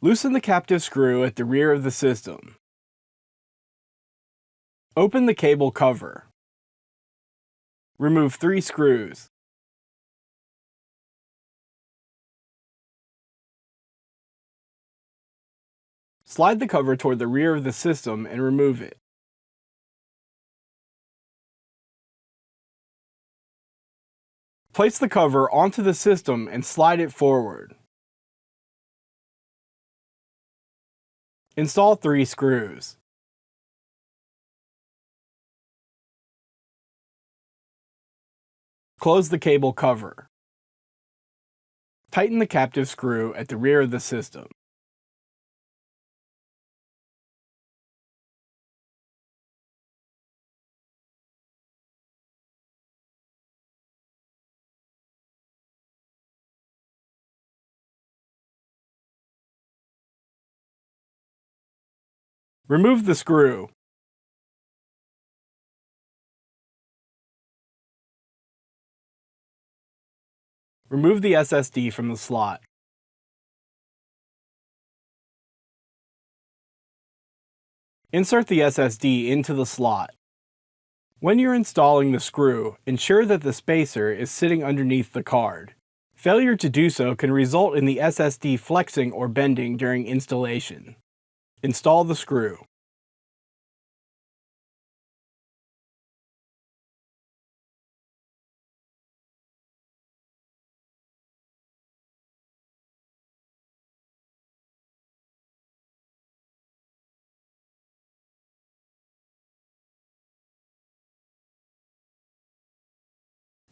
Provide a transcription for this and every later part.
Loosen the captive screw at the rear of the system. Open the cable cover. Remove 3 screws. Slide the cover toward the rear of the system and remove it. Place the cover onto the system and slide it forward. Install 3 screws. Close the cable cover. Tighten the captive screw at the rear of the system. Remove the screw. Remove the SSD from the slot. Insert the SSD into the slot. When you're installing the screw, ensure that the spacer is sitting underneath the card. Failure to do so can result in the SSD flexing or bending during installation. Install the screw.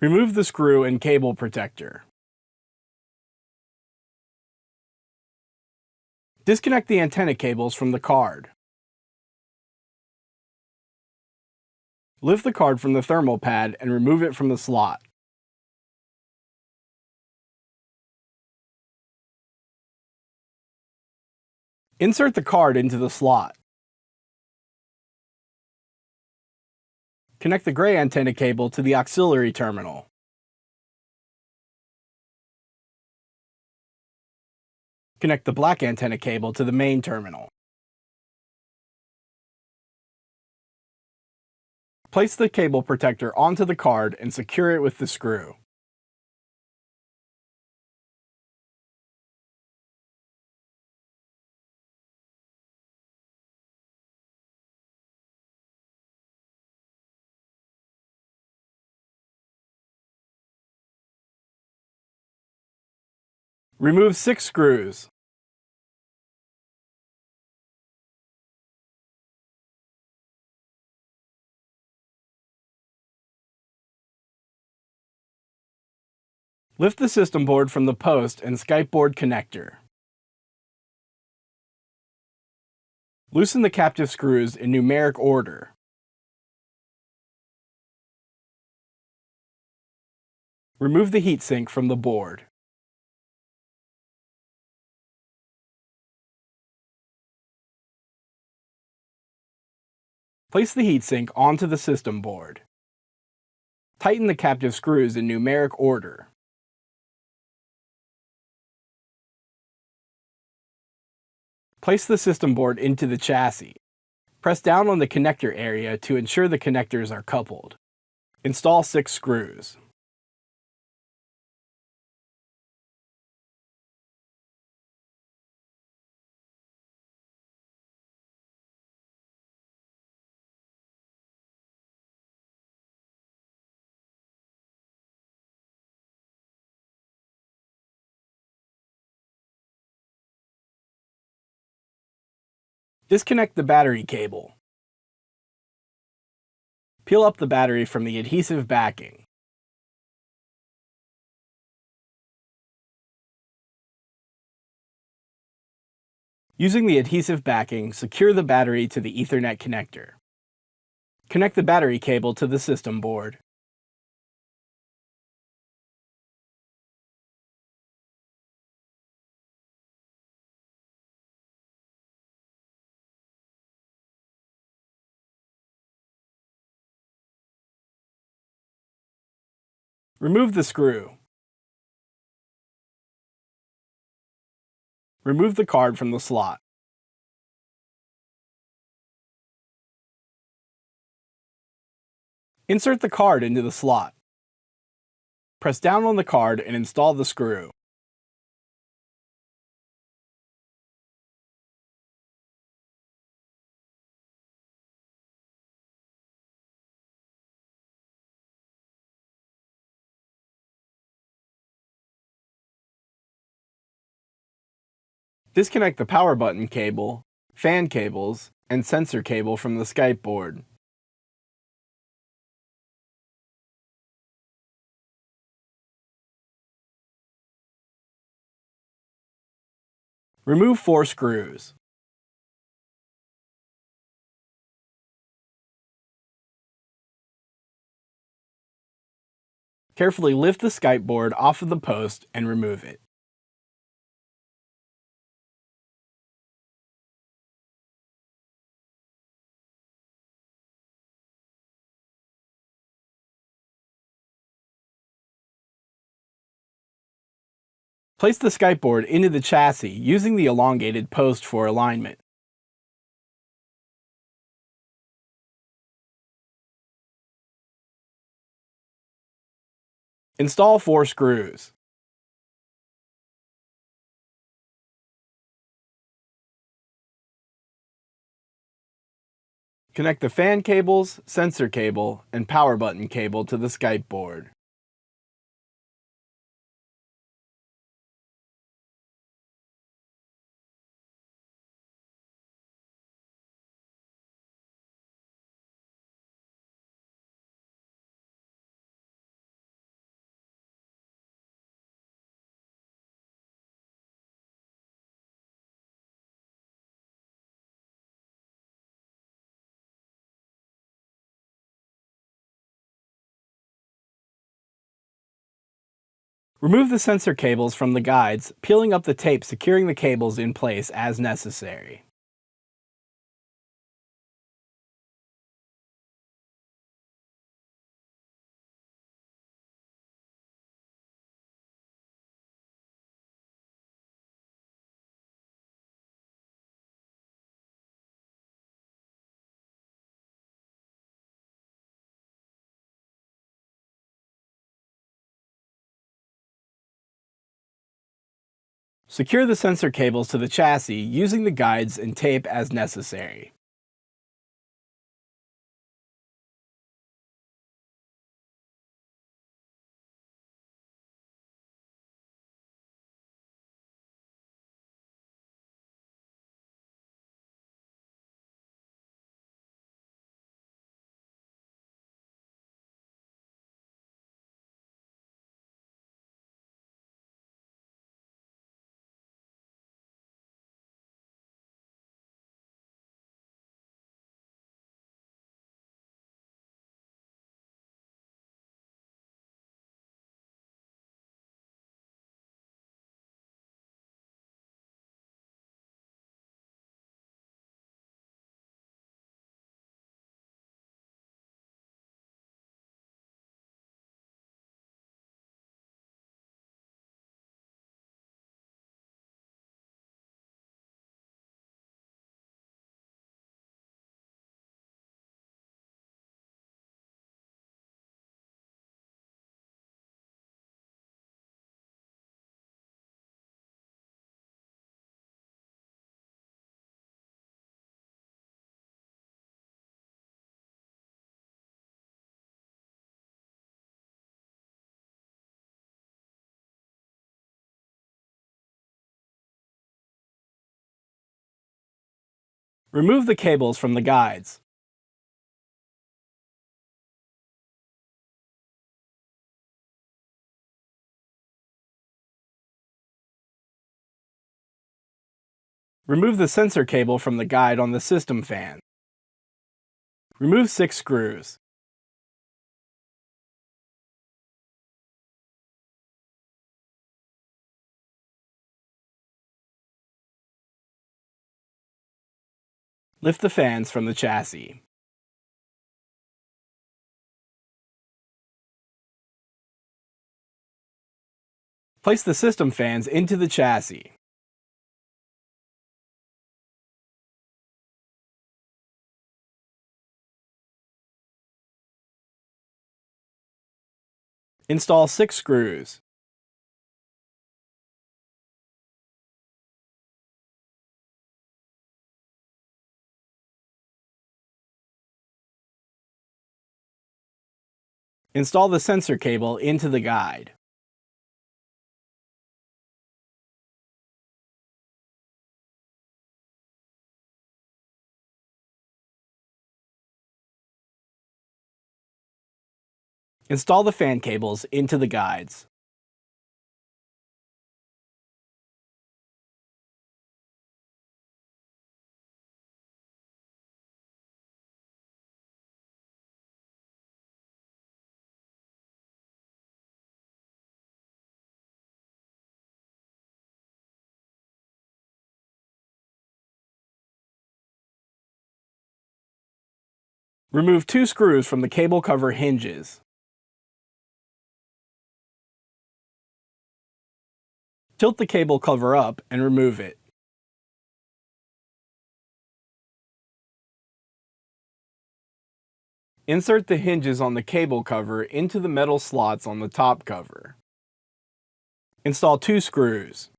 Remove the screw and cable protector. Disconnect the antenna cables from the card. Lift the card from the thermal pad and remove it from the slot. Insert the card into the slot. Connect the gray antenna cable to the auxiliary terminal. Connect the black antenna cable to the main terminal. Place the cable protector onto the card and secure it with the screw. Remove 6 screws. Lift the system board from the post and Skype board connector. Loosen the captive screws in numeric order. Remove the heatsink from the board. Place the heatsink onto the system board. Tighten the captive screws in numeric order. Place the system board into the chassis. Press down on the connector area to ensure the connectors are coupled. Install 6 screws. Disconnect the battery cable. Peel up the battery from the adhesive backing. Using the adhesive backing, secure the battery to the Ethernet connector. Connect the battery cable to the system board. Remove the screw. Remove the card from the slot. Insert the card into the slot. Press down on the card and install the screw. Disconnect the power button cable, fan cables, and sensor cable from the Skype board. Remove 4 screws. Carefully lift the Skype board off of the post and remove it. Place the Skype board into the chassis using the elongated post for alignment. Install 4 screws. Connect the fan cables, sensor cable, and power button cable to the Skype board. Remove the sensor cables from the guides, peeling up the tape securing the cables in place as necessary. Secure the sensor cables to the chassis using the guides and tape as necessary. Remove the cables from the guides. Remove the sensor cable from the guide on the system fan. Remove 6 screws. Lift the fans from the chassis. Place the system fans into the chassis. Install 6 screws. Install the sensor cable into the guide. Install the fan cables into the guides. Remove 2 screws from the cable cover hinges. Tilt the cable cover up and remove it. Insert the hinges on the cable cover into the metal slots on the top cover. Install 2 screws.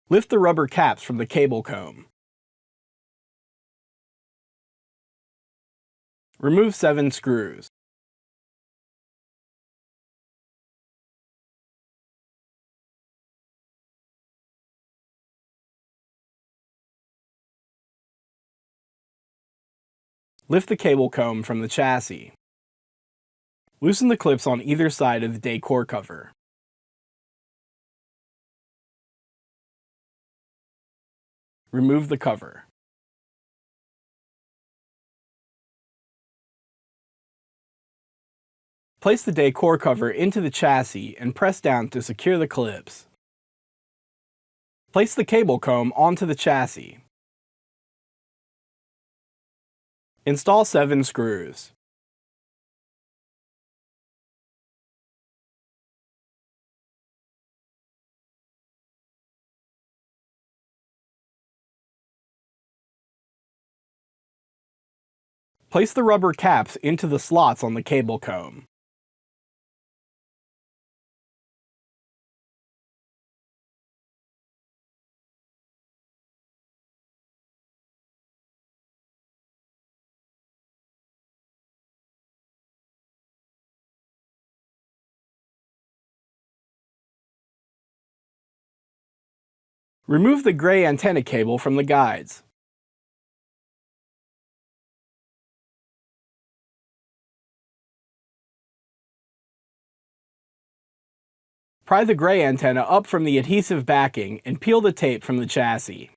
Lift the rubber caps from the cable comb. Remove 7 screws. Lift the cable comb from the chassis. Loosen the clips on either side of the decor cover. Remove the cover. Place the decor cover into the chassis and press down to secure the clips. Place the cable comb onto the chassis. Install 7 screws. Place the rubber caps into the slots on the cable comb. Remove the gray antenna cable from the guides. Pry the gray antenna up from the adhesive backing and peel the tape from the chassis.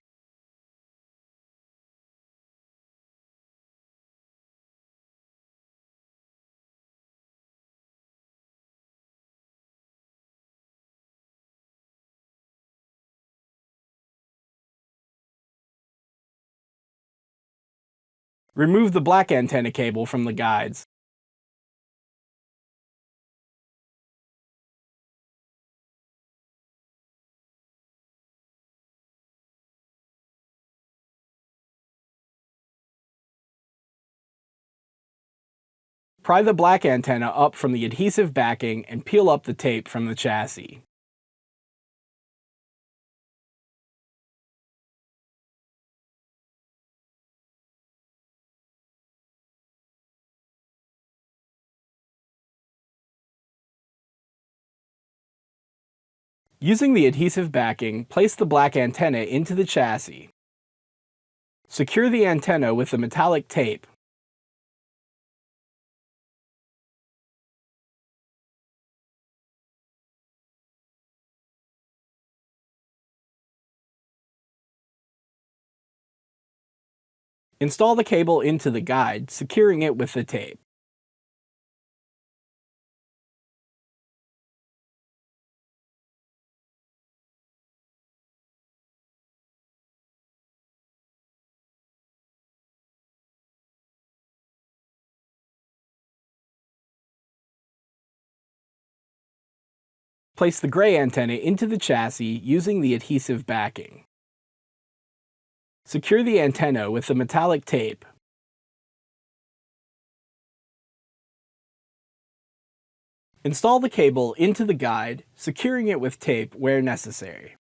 Remove the black antenna cable from the guides. Pry the black antenna up from the adhesive backing and peel up the tape from the chassis. Using the adhesive backing, place the black antenna into the chassis. Secure the antenna with the metallic tape. Install the cable into the guide, securing it with the tape. Place the gray antenna into the chassis using the adhesive backing. Secure the antenna with the metallic tape. Install the cable into the guide, securing it with tape where necessary.